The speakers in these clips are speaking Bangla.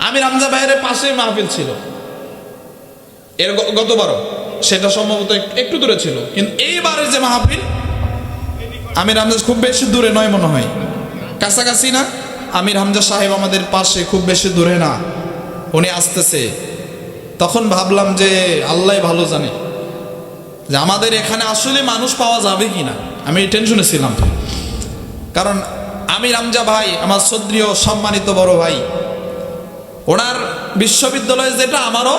আমির হামজা ভাইয়ের পাশে মাহফিল ছিল এর গতবারও, সেটা সম্ভবত একটু দূরে ছিল, কিন্তু এইবারের যে মাহফিল আমির হামজা খুব বেশি দূরে নয় মনে হয়, কাছাকাছি না। আমির হামজা সাহেব আমাদের পাশে, খুব বেশি দূরে না, উনি আসতেছে। তখন ভাবলাম যে আল্লাহ ভালো জানে যে আমাদের এখানে আসলে মানুষ পাওয়া যাবে কিনা, আমি টেনশনে ছিলাম। কারণ আমির হামজা ভাই আমার শ্রদ্ধেয় সম্মানিত বড় ভাই, ওনার বিশ্ববিদ্যালয় যেটা আমারও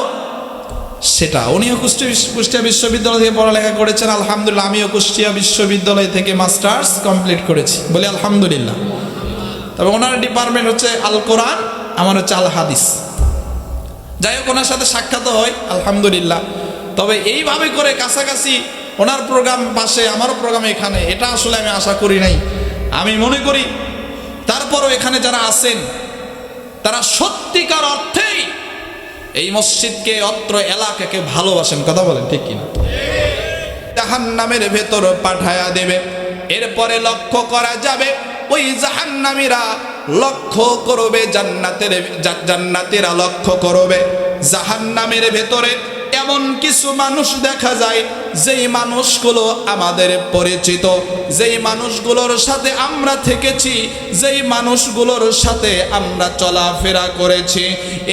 সেটা, উনিও কুষ্টিয়া বিশ্ববিদ্যালয় থেকে পড়ালেখা করেছেন আলহামদুলিল্লাহ। আমিও কুষ্টিয়া বিশ্ববিদ্যালয় থেকে মাস্টার্স কমপ্লিট করেছি, বলি আলহামদুলিল্লাহ। তবে ওনার ডিপার্টমেন্ট হচ্ছে আল কোরআন, আমার হচ্ছে আল হাদিস। যাই হোক, ওনার সাথে সাক্ষাৎ হয় আলহামদুলিল্লাহ। তবে এইভাবে করে কাছাকাছি ওনার প্রোগ্রাম পাশে আমারও প্রোগ্রাম এখানে, এটা আসলে আমি আশা করি নাই। আমি মনে করি তারপরও এখানে যারা আছেন তারা সত্যিকার অর্থেই এই মসজিদকে, অত্র এলাকাকে ভালোবাসেন, কথা বলেন ঠিক কিনা? জাহান্নামের ভেতর পাঠায়া দেবে, এরপরে লক্ষ্য করা যাবে ওই জাহান্নামীরা লক্ষ্য করবে জান্নাতীরা লক্ষ্য করবে জাহান্নামের ভেতরে। এমন কিছু মানুষ দেখা যায় যেই মানুষগুলো আমাদের পরিচিত, যেই মানুষগুলোর সাথে আমরা থেকেছি, যেই মানুষগুলোর সাথে আমরা চলাফেরা করেছি,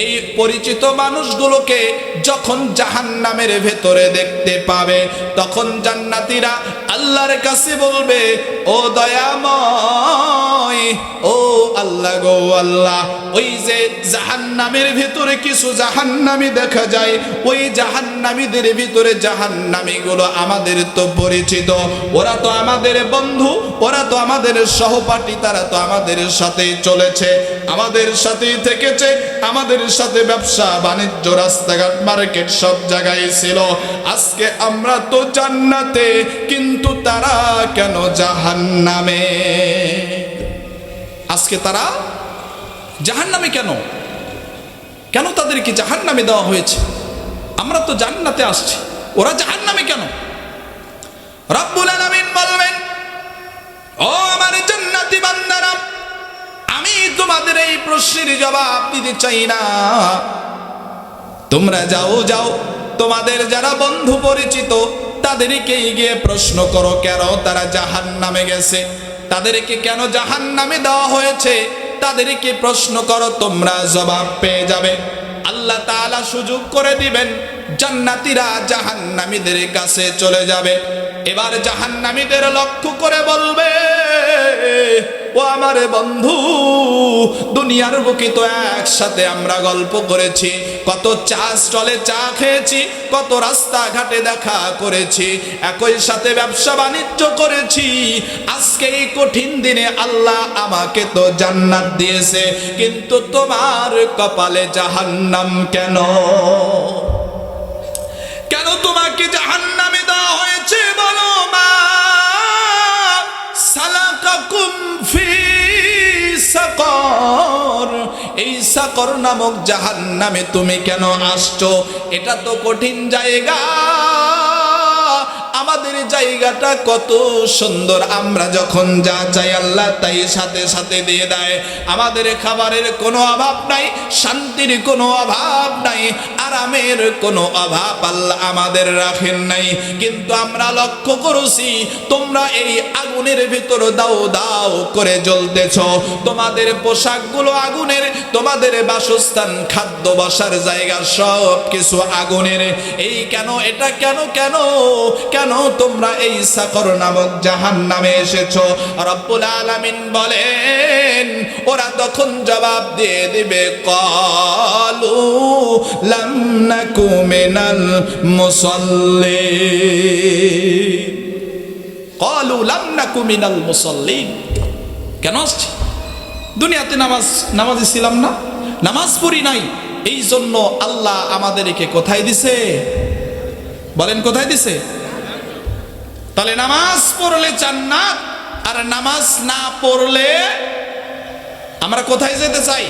এই পরিচিত মানুষগুলোকে যখন জাহান্নামের ভেতরে দেখতে পাবে, তখন জান্নাতীরা আল্লাহর কাছে বলবে, ও দয়াময়, ও আল্লাহ গো আল্লাহ, ওই যে জাহান্নামের ভেতরে কিছু জাহান্নামী দেখা যায়, ওই জাহান্নামীদের ভিতরে জাহান্নামীগুলো আমাদের তো পরিচিত, ওরা তো আমাদের বন্ধু, ওরা তো আমাদের সহপাঠী, তারা তো আমাদের সাথেই চলেছে, আমাদের সাথেই থেকেছে, আমাদের সাথে ব্যবসা বাণিজ্য, রাস্তাঘাট, মার্কেট সব জায়গায় ছিল। আজকে আমরা তো জান্নাতে, কিন্তু তারা কেন জাহান্নামে? আজকে তারা জাহান্নামে কেন? কেন তাদেরকে জাহান্নামে দেওয়া হয়েছে? আমরা তো জান্নাতে আসছি, ওরা জাহান্নামে কেন? রব্বুল আলামিন বলবেন, ও আমার জান্নাতি বান্দারা, আমি তোমাদের এই প্রশ্নের জবাব দিতে চাই না। তোমরা যাও যাও, তোমাদের যারা বন্ধু পরিচিত তাদেরকে গিয়ে প্রশ্ন করো কেন তারা জাহান্নামে গেছে, তাদেরকে কেন জাহান্নামে দেওয়া হয়েছে, তাদেরকে প্রশ্ন করো, তোমরা জবাব পেয়ে যাবে। আল্লাহ তাআলা সুযোগ করে দিবেন, জান্নাতীরা জাহান্নামীদের কাছে চলে যাবে। এবার জাহান্নামীদের লক্ষ্য করে বলবে, ও আমার বন্ধু, দুনিয়ার বুকে তো একসাথে আমরা গল্প করেছি, কত চা স্টলে চা খেয়েছি, কত রাস্তাঘাটে দেখা করেছি, একই সাথে ব্যবসা বাণিজ্য করেছি। আজকে এই কঠিন দিনে আল্লাহ আমাকে তো জান্নাত দিয়েছে, কিন্তু তোমার কপালে জাহান্নাম কেন? কেন তোমাকে জাহান্নামে দেওয়া হয়েছে বলো? মা সালাকাকুম ফি সাকর, এই সাকর নামক জাহান্নামে তুমি কেন আসছো? এটা তো কঠিন জায়গা, আমাদের জায়গাটা কত সুন্দর, আমরা যখন যা চাই আল্লাহ তাই সাথে সাথে দিয়ে দেয়, আমাদের খাবারের কোনো অভাব নাই, শান্তির কোনো অভাব নাই, আরামের কোনো অভাব আল্লাহ আমাদের রাখেন নাই। কিন্তু আমরা লক্ষ্য করেছি তোমরা এই আগুনের ভিতর দাও দাও করে জ্বলতেছ, তোমাদের পোশাকগুলো আগুনের, তোমাদের বাসস্থান, খাদ্য, বসার জায়গা সব কিছু আগুনের। এই কেন, এটা কেন কেন কেন তোমরা এই সাকর নামক জাহান্নামে এসেছো? রব্বুল আলামিন বলেন, ওরা তখন জবাব দিয়ে দিবে, ক্বালু লাম নাকু মিনাল মুসাল্লিন, ক্বালু লাম নাকু মিনাল মুসাল্লিন। কেন আসছি? দুনিয়াতে নামাজি ছিলাম না, নামাজ পড়ি নাই, এই জন্য আল্লাহ আমাদেরকে কোথায় দিছে? বলেন কোথায় দিছে? তাহলে নামাজ পড়লে জান্নাত, আর নামাজ না পড়লে আমরা কোথায় যেতে চাই?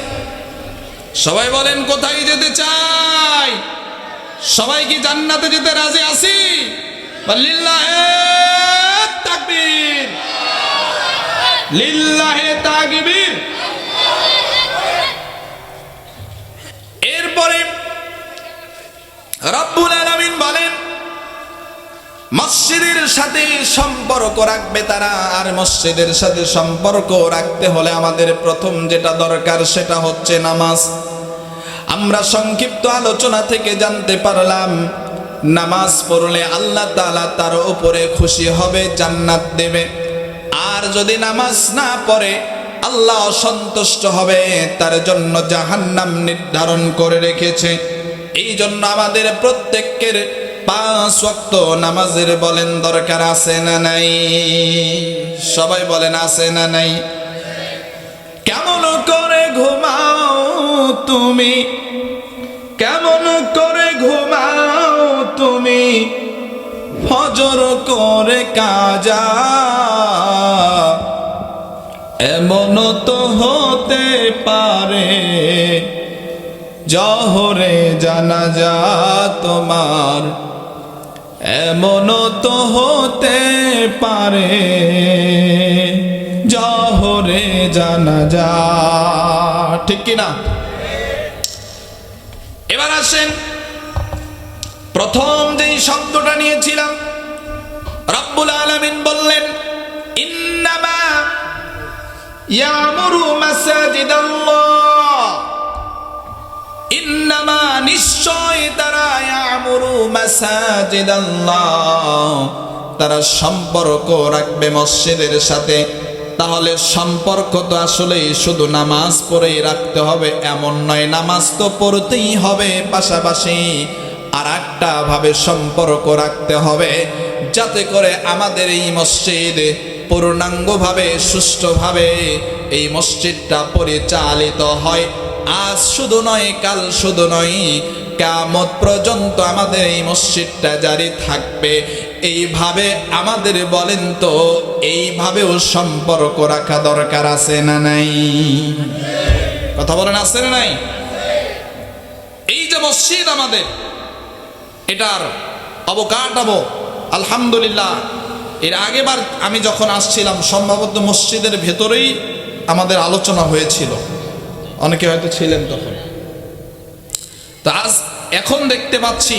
সবাই বলেন কোথায় যেতে চাই? সবাই কি জান্নাতে যেতে রাজি আছি? লিল্লাহে তাকবীর, লিল্লাহে তাকবীর। রব্বুল আলামিন বলেন মসজিদের সাথে সম্পর্ক রাখবে তারা। আর মসজিদের সাথে সম্পর্ক রাখতে হলে আমাদের প্রথম যেটা দরকার সেটা হচ্ছে নামাজ। আমরা সংক্ষিপ্ত আলোচনা থেকে জানতে পারলাম নামাজ পড়লে আল্লাহ তাআলা তার উপরে খুশি হবে, জান্নাত দেবে। আর যদি নামাজ না পড়ে আল্লাহ অসন্তুষ্ট হবে, তার জন্য জাহান্নাম নির্ধারণ করে রেখেছে। এই জন্য আমাদের প্রত্যেকের 5 ওয়াক্ত নামাজের বলেন দরকার আছে না নাই? সবাই বলেন আছে না নাই? কেমন করে ঘুমাও তুমি, কেমন করে ঘুমাও তুমি, ফজর করে কাজা, এমন তো হতে পারে জোহরে জানাজা তোমার, এমন তো হতে পারে জোহরে জানাজা। ঠিক কিনা? এবার আসেন, প্রথম যেই শব্দটা নিয়েছিলাম রব্বুল আলামিন বললেন ইন্নামা ইয়ামুরু মাসাজিদাল্লাহ, ইন্নামা নিশ্চয় তারা ইয়ামুরু মাসাজিদাল্লাহ, তারা সম্পর্ক রাখবে মসজিদের সাথে। তাহলে সম্পর্ক তো আসলেই শুধু নামাজ পড়েই রাখতে হবে এমন নয়, নামাজ তো পড়তেই হবে, পাশাপাশি আর একটা ভাবে সম্পর্ক রাখতে হবে যাতে করে আমাদের এই মসজিদ পূর্ণাঙ্গভাবে সুষ্ঠুভাবে এই মসজিদটা পরিচালিত হয়। আজ শুধু নয়, কাল শুধু নয়, কিয়ামত পর্যন্ত আমাদের এই মসজিদটা জারি থাকবে। এইভাবে আমাদের বলেন তো এইভাবেও সম্পর্ক রাখা দরকার আছে না নাই? কথা বলেন আছে না নাই? এই যে মসজিদ আমাদের, এটার অবকাঠামো আলহামদুলিল্লাহ, এর আগেবার আমি যখন আসছিলাম সম্ভবত মসজিদের ভেতরেই আমাদের আলোচনা হয়েছিল, অনেকে হয়তো ছিলেন তখন। তো আজ এখন দেখতে পাচ্ছি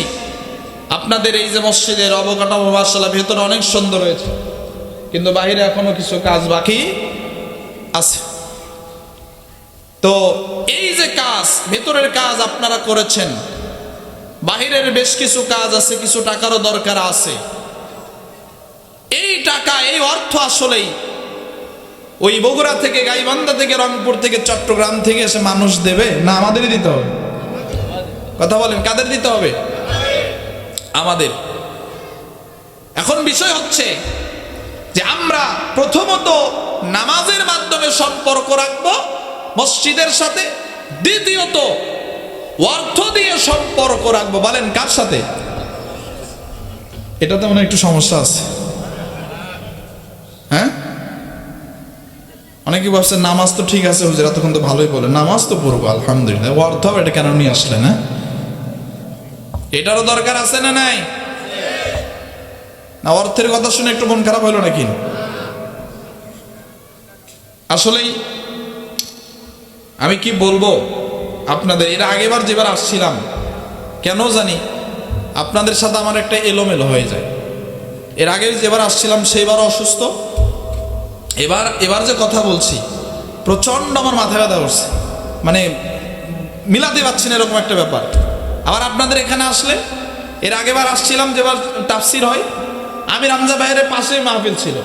আপনাদের এই যে মসজিদের অবকাঠামো মাশাআল্লাহ ভেতরে অনেক সুন্দর হয়েছে, কিন্তু বাইরে এখনো কিছু কাজ বাকি আছে। তো এই যে কাজ, ভেতরের কাজ আপনারা করেছেন, বাহিরের বেশ কিছু কাজ আছে, কিছু টাকারও দরকার আছে। এই টাকা, এই অর্থ আসলেই ওই বগুড়া থেকে, গাইবান্ধা থেকে, রংপুর থেকে, চট্টগ্রাম থেকে এসে মানুষ দেবে না আমাদেরই দিতে হবে? কথা বলেন, কাদের দিতে হবে? আমাদের। এখন বিষয় হচ্ছে যে আমরা প্রথমত নামাজের মাধ্যমে সম্পর্ক রাখবো মসজিদের সাথে, দ্বিতীয়ত অর্থ দিয়ে সম্পর্ক রাখবো। বলেন কার সাথে? এটাতে মনে একটু সমস্যা আছে। হ্যাঁ, অনেকে ভাবছে নামাজ তো ঠিক আছে হুজুর, এতক্ষণ তো ভালোই বলে, নামাজ তো পড়বো আলহামদুলিল্লাহ, অর্থ হবে এটা কেন নিয়ে আসলেন? হ্যাঁ, এটারও দরকার আছে না নাই? না অর্থের কথা শুনে একটু মন খারাপ হলো নাকি? আসলেই আমি কি বলবো আপনাদের, এর আগেবার যেবার আসছিলাম কেন জানি আপনাদের সাথে আমার একটা এলোমেলো হয়ে যায়। এর আগে যেবার আসছিলাম সেইবার অসুস্থ, এবার যে কথা বলছি প্রচন্ড আমার মাথা ব্যথা করছে, মানে মিলাতে পারছি না এরকম একটা ব্যাপার। আবার আপনাদের এখানে আসলে, এর আগেবার আসছিলাম যেবার তাফসির হয়, আমির হামজা ভাইয়ের পাশে মাহফিল ছিল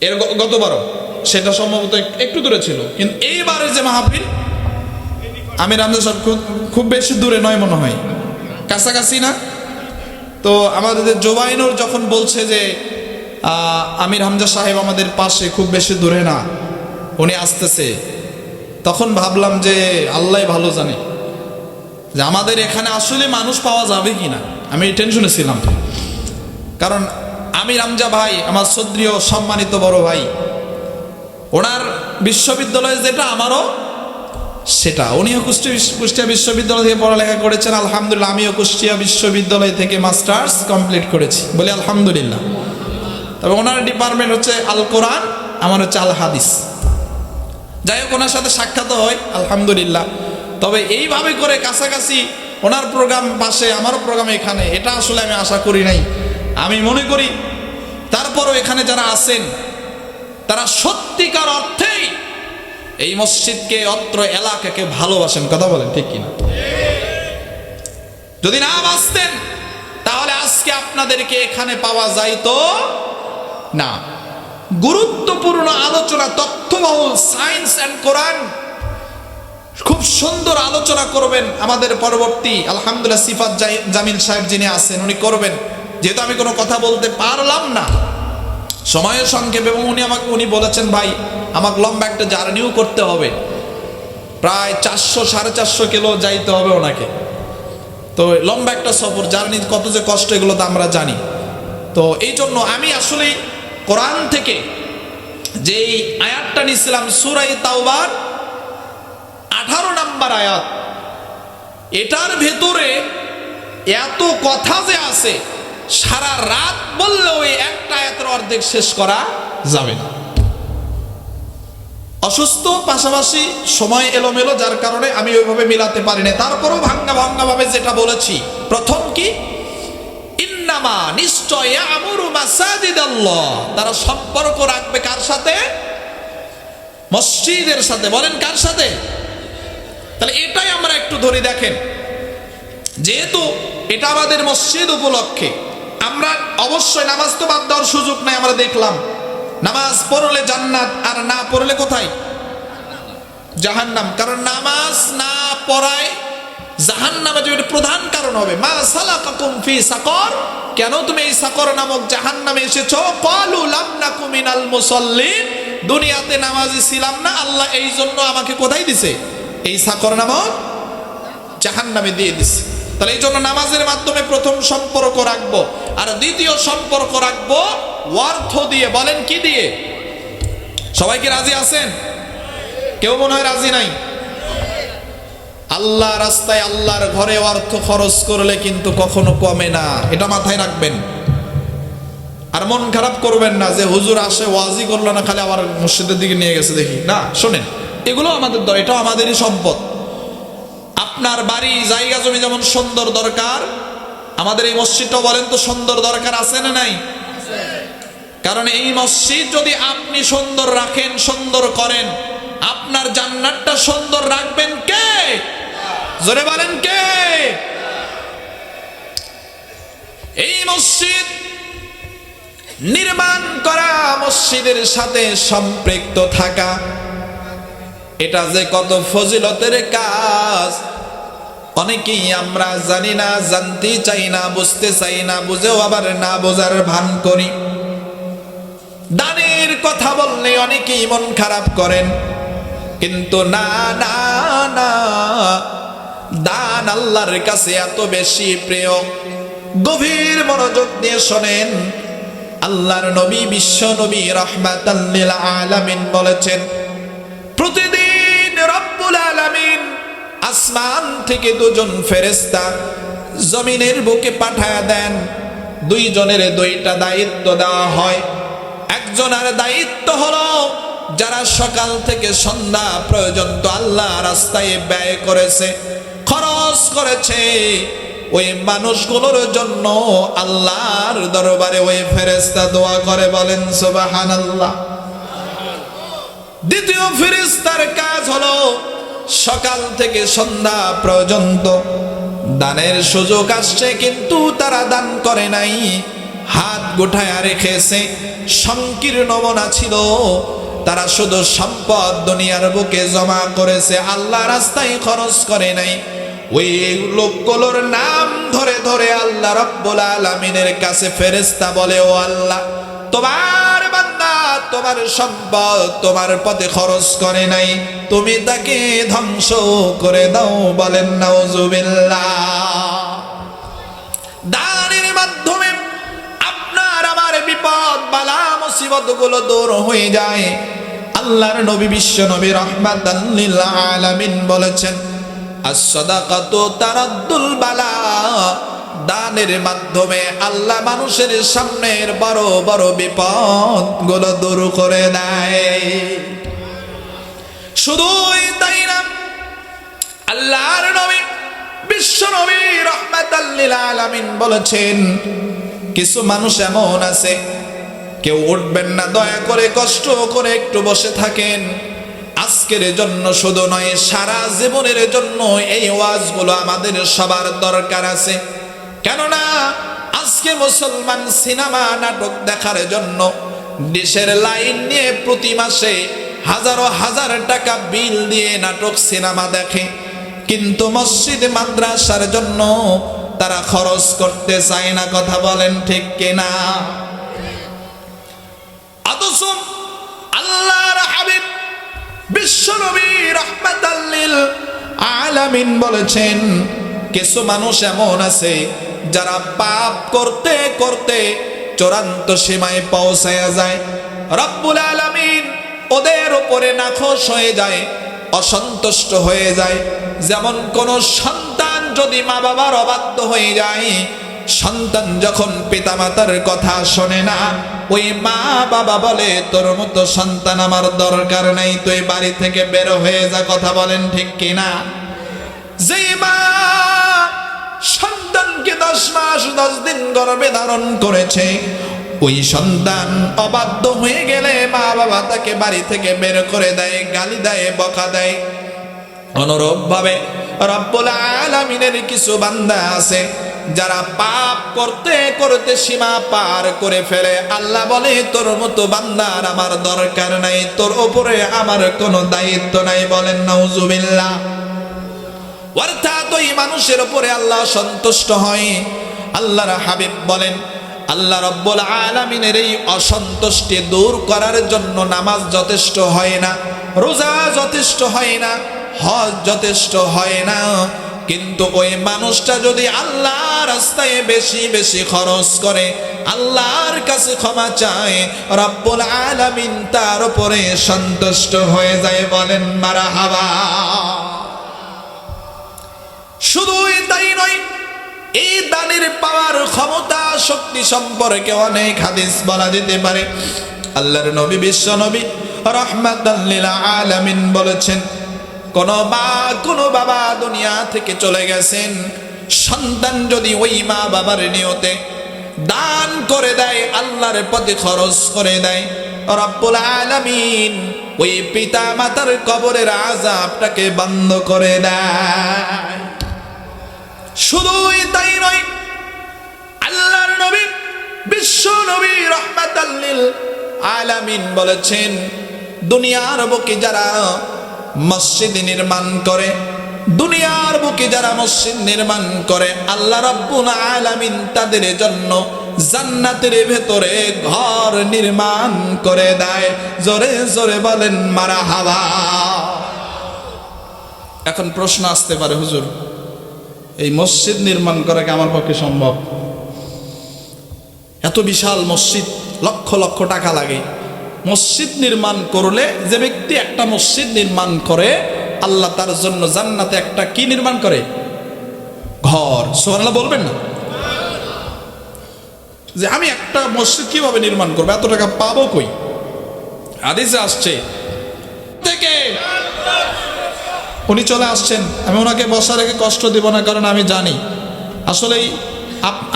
এর গতবারও, সেটা সম্ভবত একটু দূরে ছিল, কিন্তু এইবারের যে মাহফিল আমির হামজা সব খুব বেশি দূরে নয় মনে হয়, কাছাকাছি না। তো আমাদের জোবাইনুর যখন বলছে যে আমির হামজা সাহেব আমাদের পাশে, খুব বেশি দূরে না, উনি আসতেছে, তখন ভাবলাম যে আল্লাহ ভালো জানে যে আমাদের এখানে আসলে মানুষ পাওয়া যাবে কিনা। আমি টেনশনে ছিলাম, কারণ আমির হামজা ভাই আমার শ্রদ্ধেয় সম্মানিত বড় ভাই, ওনার বিশ্ববিদ্যালয়ে যেটা আমারও সেটা, উনিও কুষ্টিয়া বিশ্ববিদ্যালয় থেকে পড়ালেখা করেছেন আলহামদুলিল্লাহ, আমিও কুষ্টিয়া বিশ্ববিদ্যালয় থেকে মাস্টার্স কমপ্লিট করেছি, বলি আলহামদুলিল্লাহ। তবে ওনার ডিপার্টমেন্ট হচ্ছে আল কোরআন, আমার হচ্ছে আল হাদিস। যাই হোক, ওনার সাথে সাক্ষাৎ হয় আলহামদুলিল্লাহ। তবে এইভাবে করে কাছাকাছি ওনার প্রোগ্রাম পাশে, আমারও প্রোগ্রাম এখানে, এটা আসলে আমি আশা করি নাই। আমি মনে করি তারপরও এখানে যারা আছেন তারা সত্যিকার অর্থেই এই মসজিদকে, অত্র এলাকাকে ভালোবাসেন। কথা বলেন ঠিক কিনা? যদি না বাসতেন তাহলে আজকে আপনাদেরকে এখানে পাওয়া যাইতো না। গুরুত্বপূর্ণ আলোচনা, তথ্যবহুল, সায়েন্স এন্ড কোরআন, খুব সুন্দর আলোচনা করবেন আমাদের পরবর্তী আলহামদুলিল্লাহ সিফাত জামিল সাহেব যিনি আছেন উনি করবেন। যেহেতু আমি কোনো কথা বলতে পারলাম না সময়ের সংক্ষেপে, এবং উনি বলেছেন ভাই আমাকে লম্বা একটা জার্নিও করতে হবে, প্রায় 400-450 কিলো যাইতে হবে ওনাকে। তো লম্বা একটা সফর, জার্নি কত যে কষ্ট এগুলো তো আমরা জানি। তো এই জন্য আমি আসলে কোরআন থেকে যেই আয়াতটা নিয়েছিলাম সূরা তাওবার 18 নম্বর আয়াত, এটার ভেতরে এত কথা যে আছে সারা রাত বললেও এই একটা আয়াতের অর্ধেক শেষ করা যাবে না। অসুস্থ, পাশাপাশি সময় এলোমেলো, যার কারণে আমি ওইভাবে মিলাতে পারি না। তারপরও ভাঙ্গা ভাবে যেটা বলেছি, প্রথম কি, ইন্নামা, নিশ্চয়, ইয়ামুরু মাসাজিদাল্লাহ, তারা সম্পর্ক রাখবে কার সাথে? মসজিদের সাথে। বলেন কার সাথে? তাহলে এটাই আমরা একটু ধরে দেখেন, যেহেতু এটা আমাদের মসজিদ উপলক্ষে, আমরা অবশ্যই নামাজ তো বাদ দেওয়ার সুযোগ নাই। আমরা দেখলাম নামাজ পড়লে জান্নাত, আর না পড়লে কোথায়? জাহান্নাম। কারণ নামাজ না পড়ায় জাহান্নামে যাবে, প্রধান কারণ হবে। মা সালাকাকুম ফি সাকর, কেন তুমি এই সাকর নামক জাহান্নামে এসেছো? ক্বালু লাম নাকু মিনাল মুসাল্লিন, দুনিয়াতে নামাজি ছিলাম না, আল্লাহ এই জন্য আমাকে কোথায় দিছে? এই সাকর নামক জাহান্নামে দিয়ে দিছে। তাহলে এই জন্য নামাজের মাধ্যমে প্রথম সম্পর্ক রাখবো, আর দ্বিতীয় সম্পর্ক রাখবো অর্থ দিয়ে। বলেন কি দিয়ে? সবাই কি রাজি আছেন? কেউ মনে হয় রাজি নাই। আল্লাহ রাস্তায়, আল্লাহর ঘরে অর্থ খরচ করলে কিন্তু কখনো কমে না, এটা মাথায় রাখবেন। আর মন খারাপ করবেন না যে হুজুর আসে ওয়াজি করলো না, খালি আবার মসজিদের দিকে নিয়ে গেছে দেখি না। শোনেন, এগুলো আমাদের দর, এটাও আমাদেরই সম্পদ। আপনার বাড়ি, জায়গা জমি যেমন সুন্দর দরকার, আমাদের এই মসজিদটাও বলেন তো সুন্দর দরকার আছে না নাই? কারণ এই মসজিদ যদি আপনি সুন্দর রাখেন, সুন্দর করেন, আপনার জান্নাতটা সুন্দর রাখবেন কে? জোরে বলেন কে? এই মসজিদ নির্মাণ করা, মসজিদের সাথে সম্পৃক্ত থাকা, এটা যে কত ফজিলতের কাজ অনেকেই আমরা জানি না, জানতে চাই না, বুঝতে চাই না, বুঝেও আবার না বোঝার ভান করি। দানের কথা বললে অনেকেই মন খারাপ করেন, কিন্তু না না না, দান আল্লাহর কাছে এত বেশি প্রিয়। গভীর মনোযোগ দিয়ে শোনেন, আল্লাহর নবী, বিশ্ব নবী রাহমাতাল লিল আলামিন বলেছেন, প্রতিদিন রব্বুল আলামিন আসমান থেকে দুজন ফেরেশতা জমিনের বুকে পাঠায়া দেন। দুইজনের দুইটা দায়িত্ব দেওয়া হয়। একজনের দায়িত্ব হলো যারা সকাল থেকে সন্ধ্যা পর্যন্ত আল্লাহ রাস্তায় ব্যয় করেছে, খরচ করেছে, ওই মানুষগুলোর জন্য আল্লাহর দরবারে ওই ফেরেশতা দোয়া করে। বলেন সুবহানাল্লাহ। দ্বিতীয় ফেরেশতার কাজ হলো সকাল থেকে সন্ধ্যা পর্যন্ত দানের সুযোগ আসছে, কিন্তু তারা দান করে নাই, হাত গোটায়া রেখেছে। সংকীর্ণ মনা ছিল, তারা শুধু সম্পদ দুনিয়ার বুকে জমা করেছে, আল্লাহ রাস্তায় খরচ করে নাই। ওই লোকগুলোর নাম ধরে ধরে আল্লাহ রাব্বুল আলামিনের কাছে ফেরেশতা বলে, ও আল্লাহ, তোমার বান্দা তোমার সম্পদ তোমার পথে খরচ করে নাই, তুমি তাকে ধ্বংস করে দাও। বলেন নাউজুবিল্লাহ। দানের মাধ্যমে আপনার আমার বিপদ বালা মুসিবত গুলো দূর হয়ে যায়। আল্লাহর নবী, বিশ্ব নবী রাহমাতাল লিল আলামিন বলেছেন, as-sadaqatu taraddul বালা, দানের মাধ্যমে আল্লাহ মানুষের সামনের বড় বড় বিপদ গুলো দূর করে দেয়। শুধুই তাই না, আল্লাহর নবী বিশ্বনবী রাহমাতাল লিল আলামিন বলেছেন, কিছু মানুষ এমন আছে, কেউ উঠবেন না, দয়া করে কষ্ট করে একটু বসে থাকেন। আজকের জন্য শুধু নয়, সারা জীবনের জন্য এই ওয়াজগুলো আমাদের সবার দরকার আছে। কেননা আজকে মুসলমান সিনেমা নাটক দেখার জন্য দেশের লাইন নিয়ে প্রতি মাসে হাজারো হাজার টাকা বিল দিয়ে নাটক সিনেমা দেখে, কিন্তু মসজিদ মাদ্রাসার জন্য তারা খরচ করতে চায় না। কথা বলেন ঠিক কিনা? অথচ আল্লাহর হাবিব বিশ্বনবী রাহমাতাল লিল আলামিন বলেছেন, কিছু মানুষ এমন আছে যারা পাপ করতে করতে চূড়ান্ত সীমায় পৌঁছায়া যায়। রব্বুল আলামিন ওদের উপরে নাখোশ হয়ে যায়, অসন্তুষ্ট হয়ে যায়। যেমন কোন সন্তান যদি মা বাবার অবাধ্য হয়ে যায়, সন্তান যখন পিতামাতার কথা শোনে না, ওই মা বাবা বলে, তোর মতো সন্তান আমার দরকার নাই, তুই বাড়ি থেকে বের হয়ে যা। কথা বলেন ঠিক কিনা? যে মা সন্তানকে 10 মাস 10 দিন গর্ভে ধারণ করেছে, ওই সন্তান অবাধ্য হয়ে গেলে মা বাবা তাকে বাড়ি থেকে বের করে দেয়, গালি দেয়, বকা দেয়। অনুরূপ ভাবে রব্বুল আলামিনের কিছু বান্দা আছে যারা পাপ করতে করতে সীমা পার করে ফেলে। আল্লাহ বলে, তোর মতো বান্দার আমার দরকার নাই, তোর উপরে আমার কোনো দায়িত্ব নাই। বলেন নাউজুবিল্লাহ। অর্থাৎ ওই মানুষের উপরে আল্লাহ সন্তুষ্ট হয়। আল্লাহর হাবিব বলেন, আল্লাহ রব্বুল আলামিনের এই অসন্তুষ্টি দূর করার জন্য নামাজ যথেষ্ট হয় না, রোজা যথেষ্ট হয় না, হজ যথেষ্ট হয় না, কিন্তু ওই মানুষটা যদি আল্লাহর রাস্তায় বেশি বেশি খরচ করে, আল্লাহর কাছে ক্ষমা চায়, রব্বুল আলামিন তার উপরে সন্তুষ্ট হয়ে যায়। বলেন মারহাবা। শুধুই তাই নয়, এই দানের পাওয়ার ক্ষমতা শক্তি সম্পর্কে অনেক হাদিস বলা যেতে পারে। আল্লাহর নবী বিশ্ব নবী রাহমাতাল লিল আলামিন বলেছেন, কোন বাবা দুনিয়া থেকে চলে গেছেন, সন্তান যদি ওই মা বাবার নিয়তে দান করে দেয়, আল্লাহর পথে খরচ করে দেয়, রব্বুল আলামিন ওই পিতা মাতার কবরের আযাবটাকে বন্ধ করে দেয়। শুধুই তাই নয়, আল্লাহর নবী বিশ্ব নবী রাহমাতাল লিল আলামিন বলেছেন, দুনিয়ার বুকে যারা মসজিদ নির্মাণ করে, দুনিয়ার বুকে যারা মসজিদ নির্মাণ করে, আল্লাহ রাব্বুল আলামিন তাদের জন্য জান্নাতের ভেতরে ঘর নির্মাণ করে দেয়। জোরে জোরে বলেন মারহাবা। এখন প্রশ্ন আসতে পারে, হুজুর এই মসজিদ নির্মাণ করা কি আমার পক্ষে সম্ভব? এত বিশাল মসজিদ, লক্ষ লক্ষ টাকা লাগে। মসজিদ নির্মাণ করলে, যে ব্যক্তি একটা মসজিদ নির্মাণ করে, আল্লাহ তার জন্য জান্নাতে একটা কি নির্মাণ করে? ঘর। সুবহানাল্লাহ বলবেন না? যে আমি একটা মসজিদ কিভাবে নির্মাণ করবো, এত টাকা পাবো কই? হাদিসে আসছে থেকে উনি চলে আসছেন, আমি ওনাকে বসা রেখে কষ্ট দেব না, কারণ আমি জানি আসলেই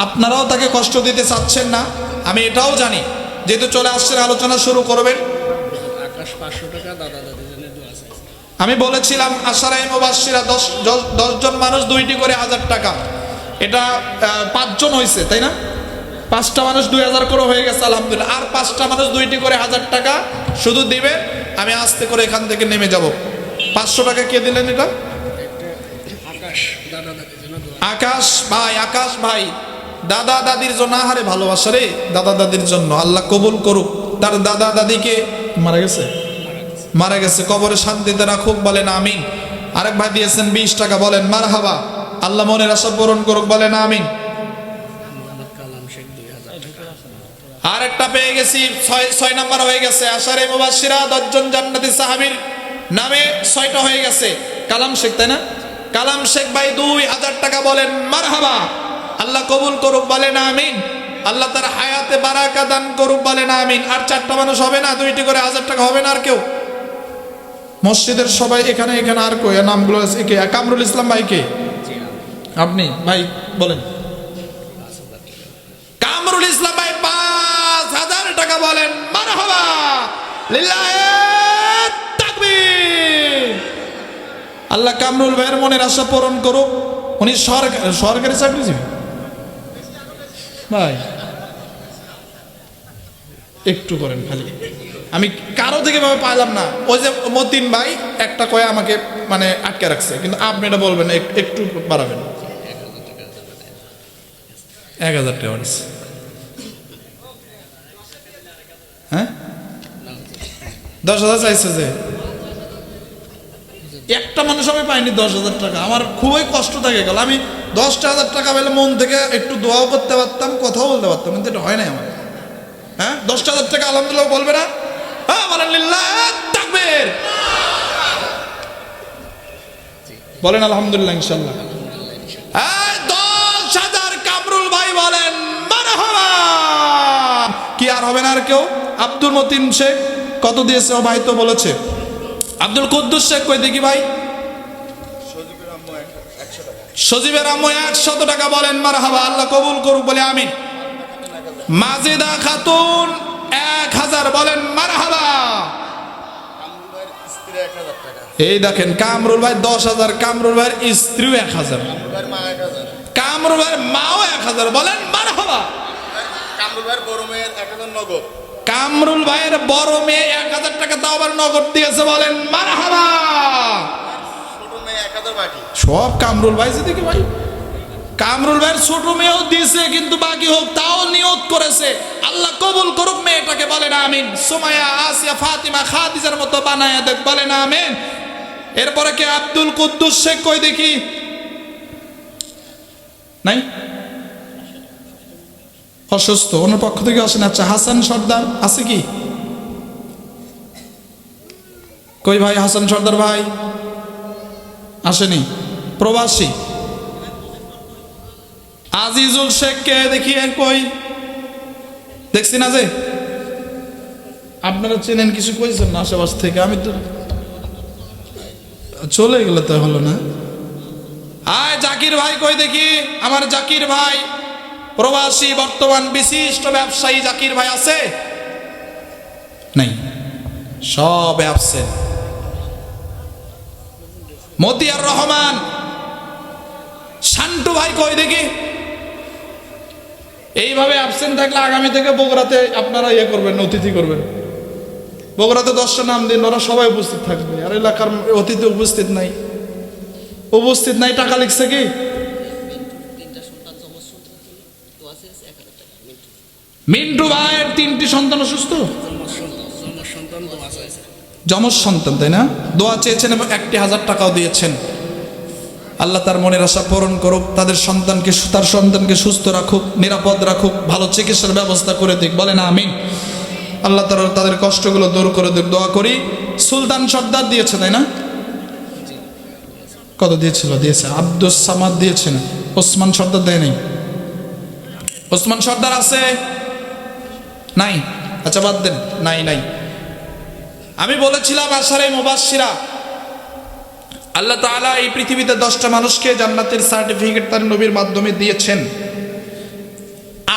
আপনারাও তাকে কষ্ট দিতে চাচ্ছেন না, আমি এটাও জানি। যেহেতু চলে আসছেন, আলোচনা শুরু করবেন। আমি বলেছিলাম আশারায়ে মুবাশশিরা 10 জন মানুষ 2টি করে 1000 টাকা, এটা 5 জন হয়েছে, তাই না? 5টা মানুষ 2000 করে হয়ে গেছে, আলহামদুলিল্লাহ। আর 5টা মানুষ 2টি করে 1000 টাকা শুধু দিবে, আমি আস্তে করে এখান থেকে নেমে যাব। 500 টাকা কে দিলেন? এটা আকাশ ভাই। আকাশ ভাই দাদা দাদির জন্য, আহারে ভালোবাসা রে, দাদা দাদির জন্য আল্লাহ কবুল করুক। তার দাদা দাদিকে মারা গেছে, কবরে শান্তিতে রাখুক, বলেন আমিন। আরেক ভাই দিয়েছেন 20 টাকা, বলেন মারহাবা। আল্লাহ মনের আশা পূরণ করুক, বলেন আমিন। আর একটা পেয়ে গেছি, 6 নাম্বার হয়ে গেছে। আশারায়ে মুবাশশিরা 10 জন জান্নাতি সাহাবীর নামে 6টা হয়ে গেছে। কালাম শেখ, তাই না? কালাম শেখ ভাই 2000 টাকা, বলেন মারহাবা। আল্লাহ কবুল করুক, বলেন আমিন। আল্লাহ তার হায়াতে বারাকা দান করুক, বলেন আমিন। আর 4টা মানুষ হবে না? 2টি করে 1000 টাকা হবে না? আর কেউ? মসজিদের সবাই এখানে আর কই নামগুলো আছে? কে? কামরুল ইসলাম ভাই কে? আপনি ভাই বলেন। কামরুল ইসলাম ভাই 5,000 টাকা বলেন মারহাবা লিল্লাহে তাকবীর। আল্লাহ কামরুল ভাইয়ের মনের আশা পূরণ করুক। উনি সরকারি চাকরিজীবী ভাই, একটু করেন খালি, আমি কারো থেকে ভাবে পাইলাম না। ওই যে মতিন ভাই একটা কয়ে আমাকে মানে আটকে রাখছে, কিন্তু আপনি এটা বলবেন একটু বাড়াবেন। 1,000 টাকা হ্যাঁ, 10,000 চাইছে যে একটা মানুষ আমি পাইনি 10,000 টাকা। আমার খুবই কষ্ট থাকে গেল। আমি 10,000 টাকা পেলে মন থেকে একটু দোয়াও করতে পারতাম, কথাও বলতে পারতাম, কিন্তু এটা হয় নাই আমার। হ্যাঁ, 10,000 টাকা আলহামদুলিল্লাহ বলবে না? হ্যাঁ বলেন লিল্লাহে তাকবীর, বলেন আলহামদুলিল্লাহ ইনশাআল্লাহ। 10,000 কামরুল ভাই বলেন মারহাবা। কি আর হবে না আর কেউ? আব্দুল মতিন শেখ কত দিয়েছে? ও ভাই তো বলেছে। আব্দুল কুদ্দুস শেখ কই দেখি ভাই। সজীবের আম্মু 100 টাকা বলেন মারহাবা, আল্লাহ কবুল করুক বলে আমিন। মাজেদা খাতুন 1,000 বলেন মারহাবা। এই দেখেন কামরুল ভাই 10,000, কামরুল ভাইয়ের স্ত্রীও 1,000, কামরুল ভাইয়ের মাও 1,000 বলেন মারহাবা। কামরুল ভাইয়ের বড় মেয়ে 1,000 টাকা তাও আবার নগদ দিয়েছে বলেন মারহাবা। সব কামরুল ভাই দেখি ভাই। কামরুল ভাইয়ের ছোট মেয়েও দিয়েছে, কিন্তু বাকি হোক তাও নিয়ত করেছে। আল্লাহ কবুল করুক মেয়েটাকে বলেন আমিন। সুমাইয়া, আসিয়া, ফাতিমা, খাদিজার মতো বানায়া দেখ বলেন আমিন। এরপরে কে? আব্দুল কুদ্দুস শেখ কই দেখি। নাই, অসুস্থ, ওনার পক্ষ থেকে আসেন। আচ্ছা, হাসান সর্দার আছে কি? কই ভাই হাসান সর্দার ভাই? আসেনি, প্রবাসী। আজিজুল শেখ কে দেখি কই? দেখছি না যে। আপনারা চেনেন কিছু কইছেন না আশেপাশ থেকে? আমি তো চলে গেল, তো হলো না। আয় জাকির ভাই কই দেখি? আমার জাকির ভাই প্রবাসী, বর্তমান বিশিষ্ট ব্যবসায়ী জাকির ভাই আছে? নাই, সব অ্যাবসেন্ট। মতিয়ার রহমান, শান্টু ভাই কই দেখি? এইভাবে অ্যাবসেন্ট থাকলে আগামী থেকে বগুড়াতে আপনারা ইয়ে করবেন, অতিথি করবেন। বগুড়াতে 10টা নাম দিন, ওরা সবাই উপস্থিত থাকবে। আর এলাকার অতিথি উপস্থিত নাই, উপস্থিত নাই। টাকা লিখছে কি? মিন্টু ভাইয়ের 3টি সন্তান অসুস্থ, যমজ সন্তান, তাই না? দোয়া চেয়েছেন এবং 1,000 টাকাও দিয়েছেন। আল্লাহ তার মনের আশা পূরণ করুক, তার সন্তানকে সুস্থ রাখুক, নিরাপদ রাখুক, ভালো চিকিৎসার ব্যবস্থা করে দিক বলেন আমিন। আল্লাহ তাদের কষ্টগুলো দূর করে দিক দোয়া করি। সুলতান সর্দার দিয়েছে, তাই না? কত দিয়েছিল? দিয়েছে আব্দুস সামাদ দিয়েছেন। ওসমান সর্দার দেয় নাই? ওসমান সর্দার আছে? নাই? আচ্ছা বাদ দেন, নাই। আমি বলেছিলাম আশারে মুবাশশিরা, আল্লাহ তাআলা এই পৃথিবীতে 10টা মানুষকে জান্নাতের সার্টিফিকেট তার নবীর মাধ্যমে দিয়েছেন।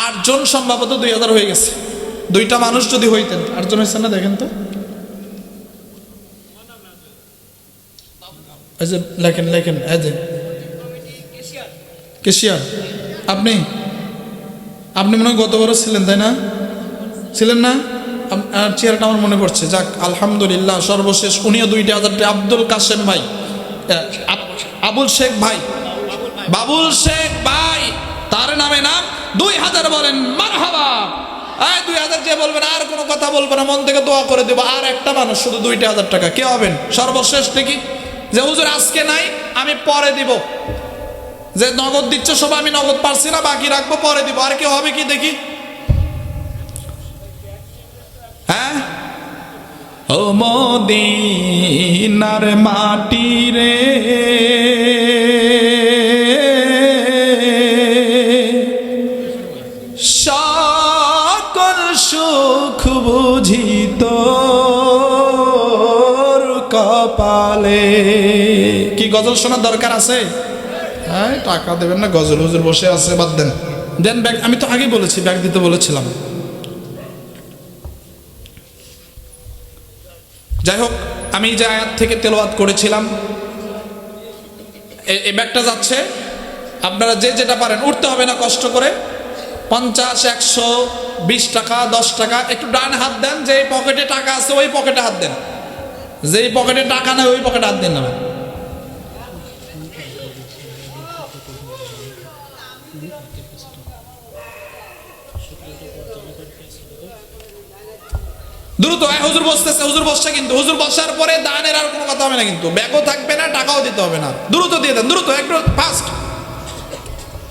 8 জন সম্ভবত 2,000 হয়ে গেছে। 2টা মানুষ যদি হইতেন, 8 জন হয়েছে না? দেখেন তো, এই যে লেখেন, এই যে কেশিয়ার। আপনি মনে হয় গতবার ছিলেন, তাই না? ছিলেন না? চেয়ারটা আমার মনে পড়ছে। যাক আলহামদুলিল্লাহ, সর্বশেষ উনিও 2,000 টাকা। আব্দুল কাসেম ভাই, আবুল শেখ ভাই, বাবুল শেখ ভাই, তার নামে নাম 2,000 বলেন মারহাবা। 2,000 যে বলবেন আর কোনো কথা বলবো না, মন থেকে দোয়া করে দেবো। আর একটা মানুষ শুধু 2,000 টাকা, কে হবেন সর্বশেষ দেখি? যে হুজুর আজকে নাই, আমি পরে দিব। যে নগদ দিচ্ছে সব, আমি নগদ পারছি না, বাকি রাখবো, পরে দিব। আর কেউ হবে কি দেখি? হ্যাঁ, ও মদিনার মাটি রে, সকল সুখ বুঝি তোর কপালে। কি গজল শোনার দরকার আছে? হ্যাঁ টাকা দেবেন না, গজল হুজুর বসে আছে, বাদ দেন, দেন ব্যাগ। আমি তো আগেই বলেছি ব্যাগ দিতে বলেছিলাম। যাই হোক, আমি যে আয়াত থেকে তেলাওয়াত করেছিলাম, এই ব্যাগটা যাচ্ছে। আপনারা যে যেটা পারেন, উঠতে হবে না কষ্ট করে। 50, 100, 20 টাকা, 10 টাকা, একটু ডান হাত দেন। যে পকেটে টাকা আছে ওই পকেটে হাত দেন, যেই পকেটে টাকা নেই ওই পকেটে হাত দেন না। দ্রুত, হুজুর বসতেছে, হুজুর বসছে, কিন্তু হুজুর বসার পরে দানের আর কোনো কথা হবে না, কিন্তু ব্যাগও থাকবে না, টাকাও দিতে হবে না। দ্রুত দিয়ে দেন, দ্রুত, একটু ফাস্ট।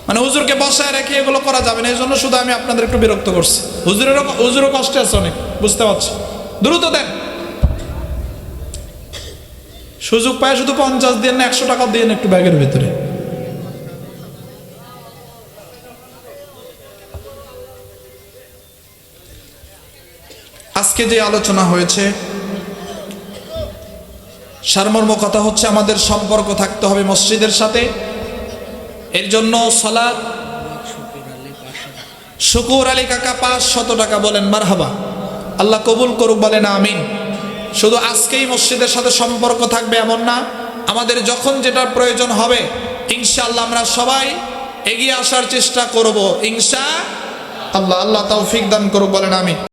মানে হুজুরকে বসায় রেখে এগুলো করা যাবে না, এই জন্য শুধু আমি আপনাদের একটু বিরক্ত করছি। হুজুরও কষ্টে আছে অনেক, বুঝতে পারছি। দ্রুত দেন, সুযোগ পায় শুধু 50 দিয়ে না, 100 টাকা দিয়ে একটু ব্যাগের ভিতরে। আজকে যে আলোচনা হয়েছে, সারমর্ম কথা হচ্ছে আমাদের সম্পর্ক থাকতে হবে মসজিদের সাথে। এর জন্য সালাত, শুকুর আলী কাকা 500 টাকা বলেন মারহাবা, আল্লাহ কবুল করুক, বলেন আমিন। শুধু আজকেই মসজিদের সাথে সম্পর্ক থাকবে এমন না, আমাদের যখন যেটার প্রয়োজন হবে ইনশাআল্লাহ আমরা সবাই এগিয়ে আসার চেষ্টা করব ইনশাআল্লাহ। আল্লাহ তৌফিক দান করুক, বলেন আমিন।